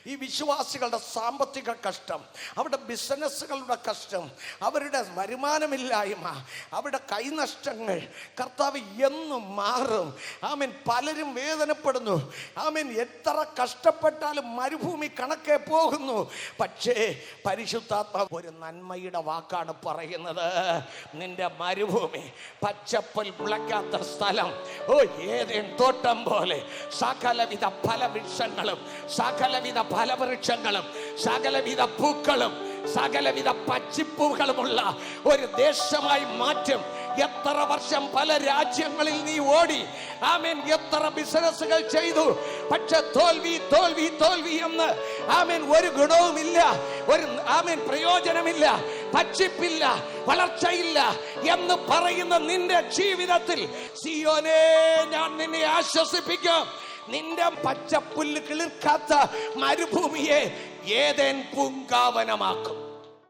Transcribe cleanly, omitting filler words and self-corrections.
ഈ വിശ്വാസികളുടെ സാമ്പത്തിക കഷ്ടം, അവരുടെ ബിസിനസ്സുകളുടെ കഷ്ടം, അവരുടെ വരുമാനമില്ലായ്മ, അവരുടെ കൈനഷ്ടങ്ങൾ കർത്താവ് എന്നും മാറും. ആമേൻ. പലരും വേദനപ്പെടുന്നു. ആമേൻ. എത്ര കഷ്ടപ്പെട്ടാലും മരുഭൂമി കണക്കെ പോകുന്നു. പക്ഷേ പരിശുദ്ധാത്മാവ് ഒരു നന്മയുടെ വാക്കാണ് പറയുന്നത്. നിന്റെ മരുഭൂമി പച്ചപ്പുൽ മുളയ്ക്കാത്ത സ്ഥലം, ഏദേൻ തോട്ടം പോലെ സകലവിധ ഫലവൃക്ഷങ്ങളും സകലവിധ ഫലവൃക്ഷങ്ങളും സകലവിധ പൂക്കളും സകലവിധ പച്ചിപ്പൂകളുമുള്ള ഒരു ദേശമായി മാറ്റും. എത്ര വർഷം പല രാജ്യങ്ങളിൽ നീ ഓടി, ആമേൻ, എത്ര ബിസിനസ്സുകൾ ചെയ്തു, പക്ഷെ തോൽവി തോൽവി തോൽവി എന്ന്, ആമേൻ, ഒരു ഗുണവുമില്ല, ഒരു ആമേൻ പ്രയോജനമില്ല, പച്ചിപ്പില്ല, വളർച്ചയില്ല എന്ന് പറയുന്ന നിന്റെ ജീവിതത്തിൽ സിയോനേ, ഞാൻ നിന്നെ ആശ്വസിപ്പിക്കും. നിന്റെ പച്ചപ്പുല്ല് കിളിർക്കാത്ത മരുഭൂമിയെ ഏദേൻ പൂങ്കാവനമാക്കും.